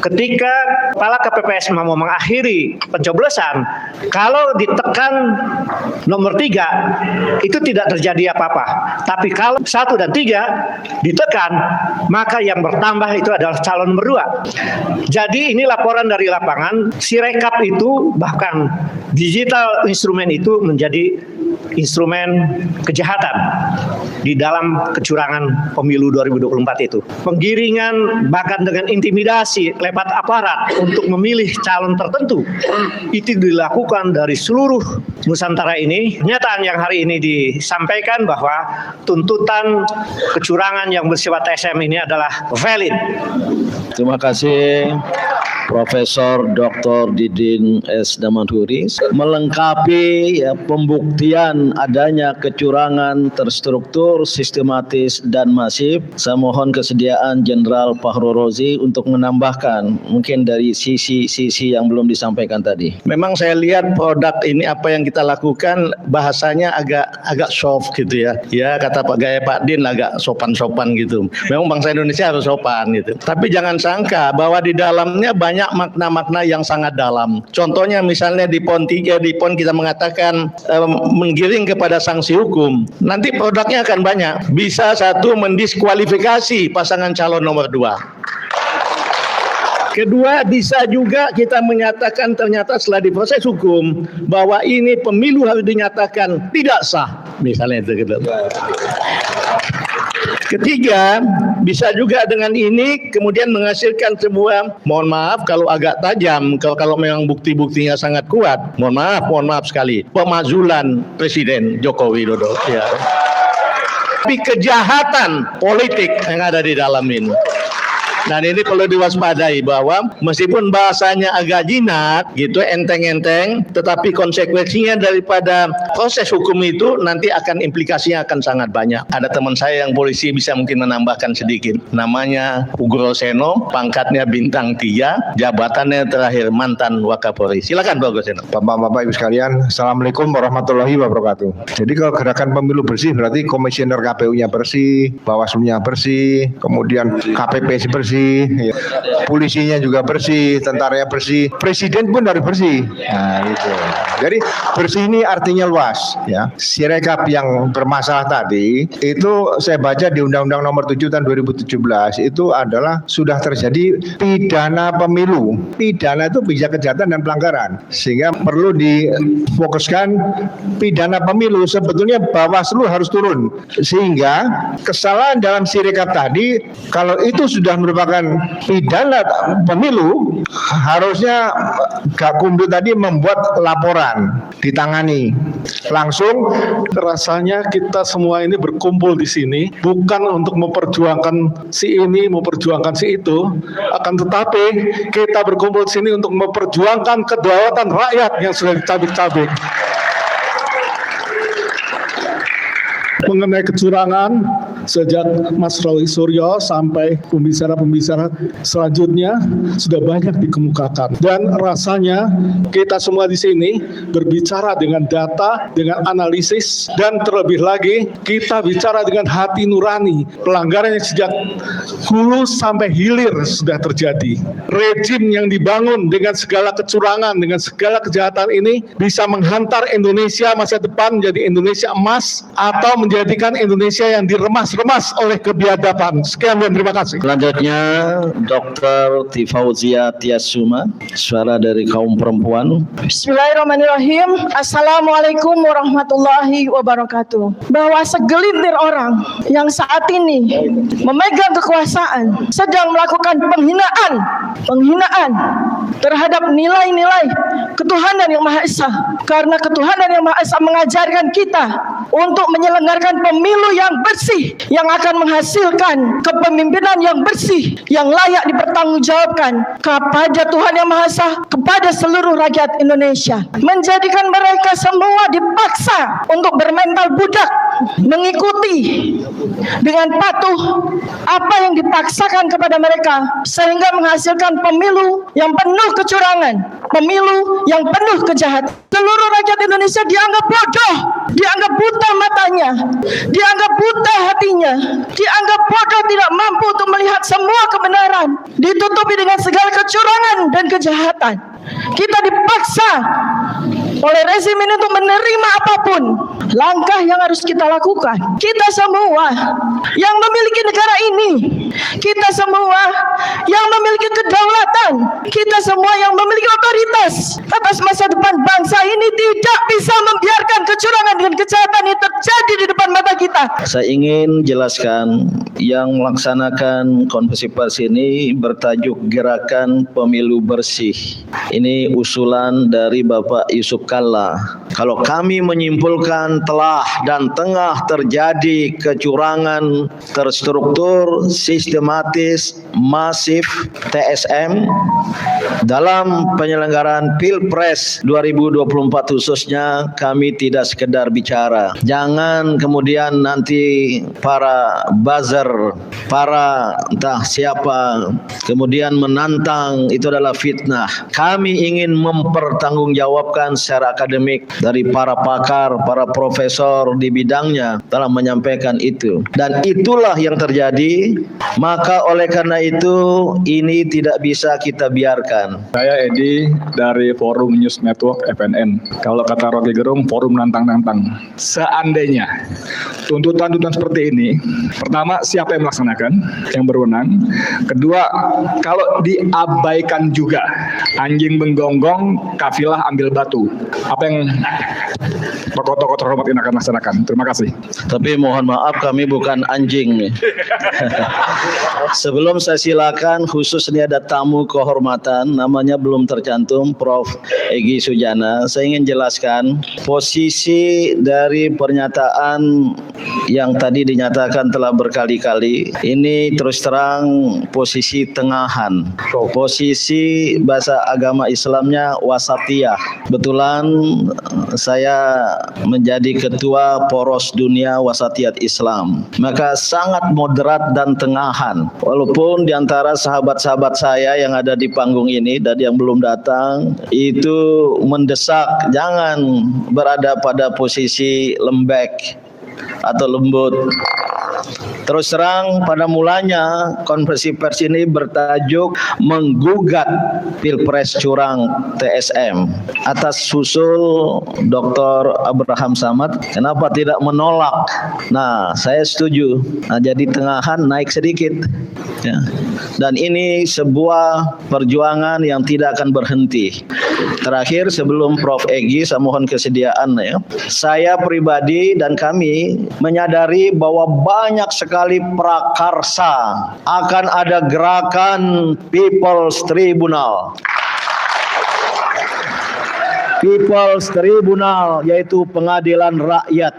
ketika kepala KPPS mau mengakhiri pencoblosan, kalau ditekan nomor 3 itu tidak terjadi apa-apa. Tapi kalau 1 dan 3 ditekan, maka yang bertambah itu adalah calon nomor 2. Jadi ini laporan dari lapangan, Sirekap itu bahkan digital instrumen itu menjadi instrumen kejahatan di dalam kecurangan pemilu 2024 itu. Penggiringan bahkan dengan intimidasi lewat aparat untuk memilih calon tertentu itu dilakukan dari seluruh Nusantara ini. Kenyataan yang hari ini disampaikan bahwa tuntutan kecurangan yang bersifat TSM ini adalah valid. Terima kasih Profesor Dr. Didin S. Damanhuri melengkapi pembuktian adanya kecurangan terstruktur, sistematis dan masif. Saya mohon kesediaan Jenderal Fahru Rozi untuk menambahkan mungkin dari sisi-sisi yang belum disampaikan tadi. Memang saya lihat produk ini apa yang kita lakukan bahasanya agak soft gitu ya. Ya kata Pak Din agak sopan-sopan gitu. Memang bangsa Indonesia harus sopan gitu. Tapi jangan sangka bahwa di dalamnya banyak makna-makna yang sangat dalam. Contohnya misalnya di PON 3, di PON kita mengatakan menggiring kepada sanksi hukum. Nanti produknya akan banyak. Bisa 1 mendiskualifikasi pasangan calon nomor 2. Kedua, bisa juga kita menyatakan ternyata setelah diproses hukum bahwa ini pemilu harus dinyatakan tidak sah. Misalnya itu gitu. Ketiga, bisa juga dengan ini kemudian menghasilkan sebuah, mohon maaf kalau agak tajam, kalau memang bukti-buktinya sangat kuat, mohon maaf sekali, pemakzulan Presiden Joko Widodo. Ya. Tapi kejahatan politik yang ada di dalam ini. Dan ini perlu diwaspadai bahwa meskipun bahasanya agak jinak gitu, enteng-enteng, tetapi konsekuensinya daripada proses hukum itu nanti akan implikasinya akan sangat banyak. Ada teman saya yang polisi bisa mungkin menambahkan sedikit. Namanya Ugro Seno, pangkatnya bintang 3, jabatannya terakhir mantan Wakapolri. Silakan Pak Ugro Seno. Bapak-bapak Ibu sekalian, Assalamualaikum warahmatullahi wabarakatuh. Jadi kalau gerakan pemilu bersih berarti komisioner KPU-nya bersih, Bawaslu-nya bersih, kemudian KPPS bersih, ya. Polisinya juga bersih, tentaranya bersih, presiden pun harus bersih. Nah, gitu. Jadi bersih ini artinya luas, ya. Sirekap yang bermasalah tadi itu saya baca di Undang-Undang Nomor 7 tahun 2017 itu adalah sudah terjadi pidana pemilu. Pidana itu bisa kejahatan dan pelanggaran, sehingga perlu difokuskan pidana pemilu. Sebetulnya Bawaslu harus turun, sehingga kesalahan dalam Sirekap tadi kalau itu sudah merupakan pidana pemilu, harusnya Gakumdu tadi membuat laporan, ditangani langsung. Rasanya kita semua ini berkumpul di sini bukan untuk memperjuangkan si ini, memperjuangkan si itu, akan tetapi kita berkumpul di sini untuk memperjuangkan kedaulatan rakyat yang sudah dicabik-cabik. Mengenai kecurangan, sejak Mas Roy Suryo sampai pembicara-pembicara selanjutnya sudah banyak dikemukakan, dan rasanya kita semua di sini berbicara dengan data, dengan analisis, dan terlebih lagi kita bicara dengan hati nurani. Pelanggaran yang sejak hulu sampai hilir sudah terjadi. Rejim yang dibangun dengan segala kecurangan, dengan segala kejahatan ini bisa menghantar Indonesia masa depan menjadi Indonesia emas atau menjadikan Indonesia yang diremas-remas oleh kebiadaban. Sekian dan terima kasih. Selanjutnya Dr. Tifauzia Tiasuma, suara dari kaum perempuan. Bismillahirrahmanirrahim. Assalamualaikum warahmatullahi wabarakatuh. Bahwa segelintir orang yang saat ini memegang kekuasaan sedang melakukan penghinaan terhadap nilai-nilai ketuhanan yang Maha Esa. Karena ketuhanan yang Maha Esa mengajarkan kita untuk menyelenggarakan pemilu yang bersih, yang akan menghasilkan kepemimpinan yang bersih, yang layak dipertanggungjawabkan kepada Tuhan Yang Maha Esa, kepada seluruh rakyat Indonesia. Menjadikan mereka semua dipaksa untuk bermental budak, mengikuti dengan patuh apa yang dipaksakan kepada mereka, sehingga menghasilkan pemilu yang penuh kecurangan, pemilu yang penuh kejahatan. Seluruh rakyat Indonesia dianggap bodoh, dianggap buta matanya, dianggap buta hatinya, dianggap bodoh, tidak mampu untuk melihat semua kebenaran, ditutupi dengan segala kecurangan dan kejahatan. Kita dipaksa oleh rezim ini untuk menerima apapun. Langkah yang harus kita lakukan, kita semua yang memiliki negara ini, kita semua yang memiliki kedaulatan, kita semua yang memiliki otoritas atas masa depan bangsa ini, tidak bisa membiarkan kecurangan dan kejahatan ini terjadi di depan mata kita. Saya ingin jelaskan, yang melaksanakan konferensi pers ini bertajuk Gerakan Pemilu Bersih. Ini usulan dari Bapak Yusuf Kalla. Kalau kami menyimpulkan telah dan tengah terjadi kecurangan terstruktur, sistematis, masif TSM dalam penyelenggaraan Pilpres 2024 khususnya, kami tidak sekedar bicara. Jangan kemudian nanti para buzzer, para entah siapa kemudian menantang, itu adalah fitnah. Kami ingin mempertanggungjawabkan secara akademik dari para pakar, para profesor di bidangnya telah menyampaikan itu, dan itulah yang terjadi. Maka oleh karena itu ini tidak bisa kita biarkan. Saya Edi dari Forum News Network FNN. Kalau kata Rocky Gerung, forum nantang-nantang. Seandainya tuntutan-tuntutan seperti ini, pertama siapa yang melaksanakan, yang berwenang. Kedua, kalau diabaikan juga, anjing menggonggong, kafilah ambil batu. Apa yang tokoh-tokoh terhormat ini akan laksanakan? Terima kasih. Tapi mohon maaf, kami bukan anjing. Sebelum saya silakan, khusus ini ada tamu kehormatan, namanya belum tercantum, Prof. Egy Sujana. Saya ingin jelaskan posisi dari pernyataan yang tadi dinyatakan telah berkali-kali. Ini terus terang posisi tengahan. Posisi bahasa agama Islamnya wasatiyah. Kebetulan saya menjadi ketua Poros Dunia Wasatiyat Islam. Maka sangat moderat dan tengahan. Walaupun di antara sahabat-sahabat saya yang ada di panggung ini dan yang belum datang itu mendesak jangan berada pada posisi lembek atau lembut. Terus terang, pada mulanya konferensi pers ini bertajuk menggugat Pilpres curang TSM atas usul Dr. Abraham Samad. Kenapa tidak menolak? Nah, saya setuju. Nah, jadi tengahan naik sedikit. Ya. Dan ini sebuah perjuangan yang tidak akan berhenti. Terakhir, sebelum Prof. Egy, saya mohon kesediaan ya. Saya pribadi dan kami menyadari bahwa banyak sekali prakarsa akan ada gerakan People's Tribunal. People's Tribunal, yaitu pengadilan rakyat.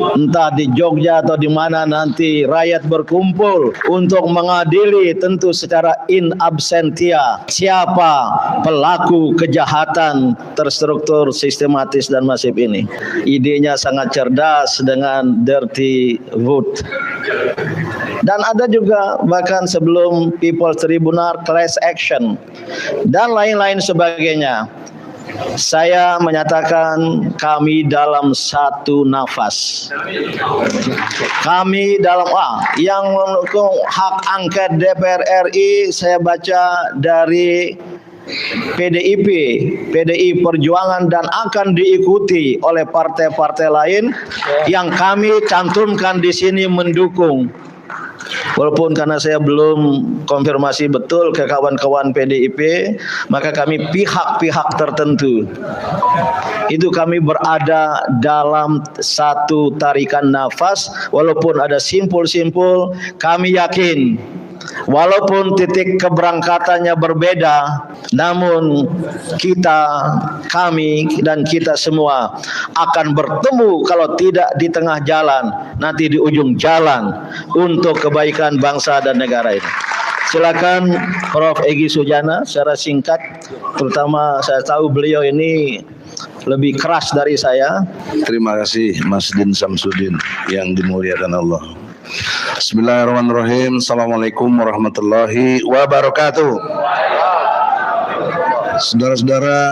Entah di Jogja atau di mana nanti rakyat berkumpul untuk mengadili, tentu secara in absentia, siapa pelaku kejahatan terstruktur, sistematis dan masif ini. Idenya sangat cerdas dengan dirty vote. Dan ada juga bahkan sebelum People's Tribunal, class action dan lain-lain sebagainya. Saya menyatakan kami dalam satu nafas. Kami dalam yang mendukung hak angket DPR RI, saya baca dari PDIP, PDI Perjuangan, dan akan diikuti oleh partai-partai lain yang kami cantumkan di sini mendukung. Walaupun karena saya belum konfirmasi betul ke kawan-kawan PDIP, maka kami pihak-pihak tertentu itu kami berada dalam satu tarikan nafas. Walaupun ada simpul-simpul, kami yakin walaupun titik keberangkatannya berbeda, namun kami dan kita semua akan bertemu kalau tidak di tengah jalan, nanti di ujung jalan untuk kebaikan bangsa dan negara ini. Silakan Prof. Egy Sujana secara singkat, terutama saya tahu beliau ini lebih keras dari saya. Terima kasih Mas Din Samsudin yang dimuliakan Allah. Bismillahirrahmanirrahim. Assalamualaikum warahmatullahi wabarakatuh. Saudara-saudara,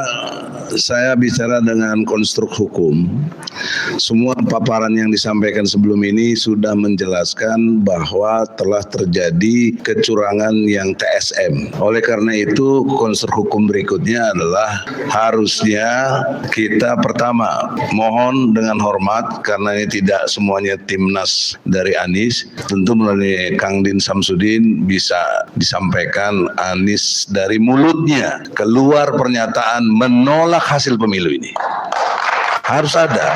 saya bicara dengan konstruk hukum. Semua paparan yang disampaikan sebelum ini sudah menjelaskan bahwa telah terjadi kecurangan yang TSM. Oleh karena itu, konstruk hukum berikutnya adalah harusnya kita pertama mohon dengan hormat, karena ini tidak semuanya timnas dari Anies, tentu melalui Kang Din Samsudin bisa disampaikan Anies dari mulutnya keluar pernyataan menolak hasil pemilu ini. Harus ada.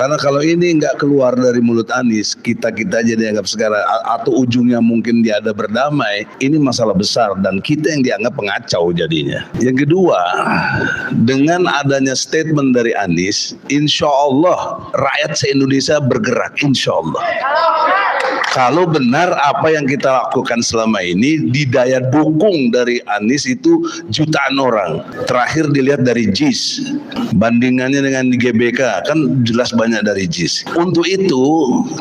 Karena kalau ini nggak keluar dari mulut Anies, kita-kita aja dianggap sekarang, atau ujungnya mungkin dia ada berdamai, ini masalah besar dan kita yang dianggap pengacau jadinya. Yang kedua, dengan adanya statement dari Anies, insya Allah rakyat se-Indonesia bergerak, insya Allah. Kalau benar apa yang kita lakukan selama ini, di daya dukung dari Anies itu jutaan orang. Terakhir dilihat dari JIS, bandingannya dengan di GBK, kan jelas banyak dari JIS. Untuk itu,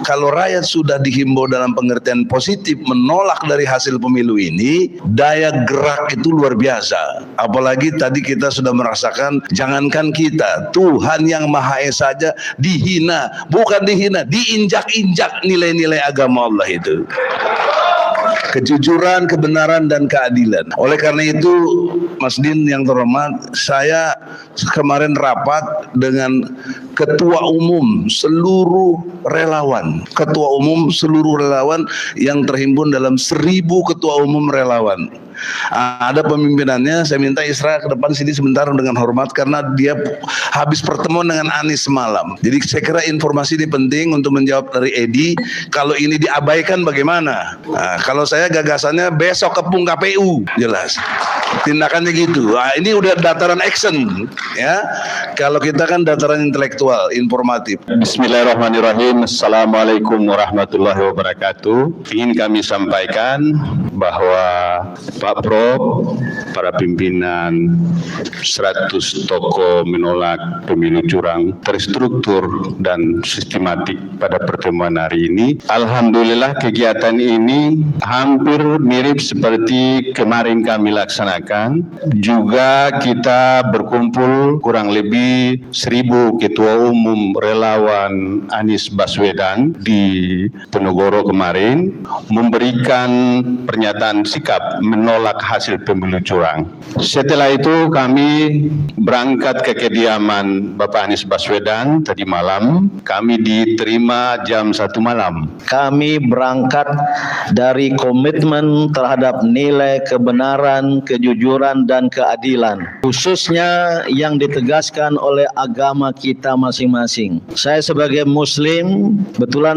kalau rakyat sudah dihimbau dalam pengertian positif menolak dari hasil pemilu ini, daya gerak itu luar biasa. Apalagi tadi kita sudah merasakan, jangankan kita, Tuhan yang Maha Esa saja dihina, bukan dihina, diinjak-injak nilai-nilai agama Allah itu. Kejujuran, kebenaran, dan keadilan. Oleh karena itu, Mas Din yang terhormat, saya kemarin rapat dengan ketua umum seluruh relawan. Ketua umum seluruh relawan yang terhimpun dalam 1000 ketua umum relawan. Ada pemimpinannya, saya minta Isra ke depan sini sebentar dengan hormat, karena dia habis pertemuan dengan Anies semalam. Jadi saya kira informasi ini penting untuk menjawab dari Edi. Kalau ini diabaikan bagaimana? Nah, kalau saya gagasannya besok kepung KPU, jelas tindakannya gitu. Nah, ini udah dataran action, ya. Kalau kita kan dataran intelektual, informatif. Bismillahirrahmanirrahim. Assalamualaikum warahmatullahi wabarakatuh. Ingin kami sampaikan bahwa Pak Prof, para pimpinan 100 tokoh menolak pemilu curang terstruktur dan sistematik pada pertemuan hari ini. Alhamdulillah kegiatan ini hampir mirip seperti kemarin kami laksanakan. Juga kita berkumpul kurang lebih 1000 ketua umum relawan Anies Baswedan di Ponorogo kemarin memberikan pernyataan sikap menolak hasil pemilu curang. Setelah itu kami berangkat ke kediaman Bapak Anies Baswedan tadi malam. Kami diterima jam 1 malam. Kami berangkat dari komitmen terhadap nilai kebenaran, kejujuran, dan keadilan, khususnya yang ditegaskan oleh agama kita masing-masing. Saya sebagai Muslim, kebetulan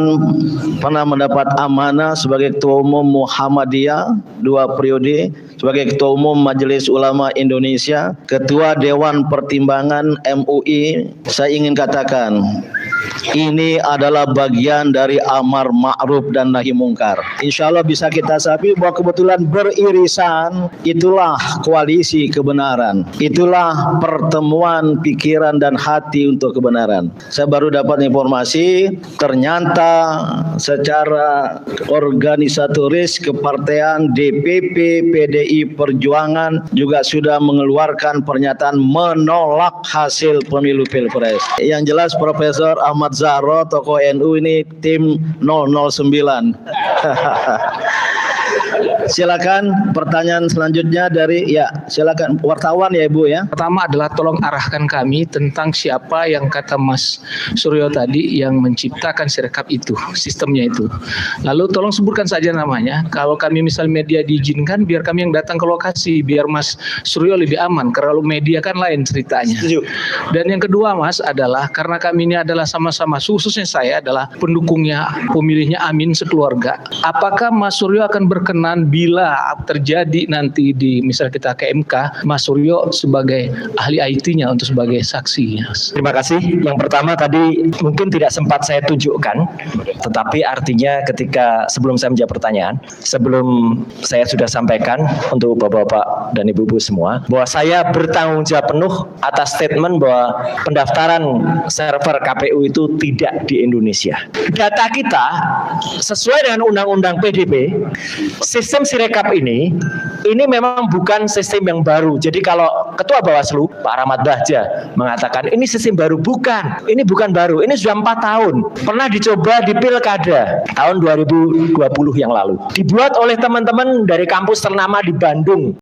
pernah mendapat amanah sebagai Ketua Umum Muhammadiyah 2 periode, sebagai Ketua Umum Majelis Ulama Indonesia, Ketua Dewan Pertimbangan MUI. Saya ingin katakan, ini adalah bagian dari amar ma'ruf dan nahi mungkar. Insya Allah bisa kita sapi bahwa kebetulan beririsan, itulah koalisi kebenaran. Itulah pertemuan pikiran dan hati untuk kebenaran. Saya baru dapat informasi, ternyata secara organisatoris kepartean DPP PDI Perjuangan juga sudah mengeluarkan pernyataan menolak hasil pemilu Pilpres. Yang jelas Profesor Ahmad Zahro, tokoh NU, ini tim 009. Silakan pertanyaan selanjutnya dari, ya silakan wartawan ya Ibu ya. Pertama adalah tolong arahkan kami tentang siapa yang kata Mas Suryo tadi yang menciptakan Sirekap itu, sistemnya itu. Lalu tolong sebutkan saja namanya. Kalau kami misal media diizinkan, biar kami yang datang ke lokasi, biar Mas Suryo lebih aman. Kalau media kan lain ceritanya. Dan yang kedua Mas adalah karena kami ini adalah sama-sama, khususnya saya adalah pendukungnya, pemilihnya Amin sekeluarga. Apakah Mas Suryo akan berkenan bila terjadi nanti di misal kita ke MK, Mas Suryo sebagai ahli IT-nya untuk sebagai saksi. Terima kasih. Yang pertama tadi mungkin tidak sempat saya tunjukkan, tetapi artinya ketika sebelum saya menjawab pertanyaan, sebelum saya sudah sampaikan untuk bapak-bapak dan ibu-ibu semua, bahwa saya bertanggung jawab penuh atas statement bahwa pendaftaran server KPU itu tidak di Indonesia. Data kita sesuai dengan Undang-Undang PDB, sistem Sirekap ini memang bukan sistem yang baru. Jadi kalau Ketua Bawaslu Pak Rahmat Bahja mengatakan ini sistem baru, bukan. Ini bukan baru. Ini sudah 4 tahun. Pernah dicoba di Pilkada tahun 2020 yang lalu. Dibuat oleh teman-teman dari kampus ternama di Bandung.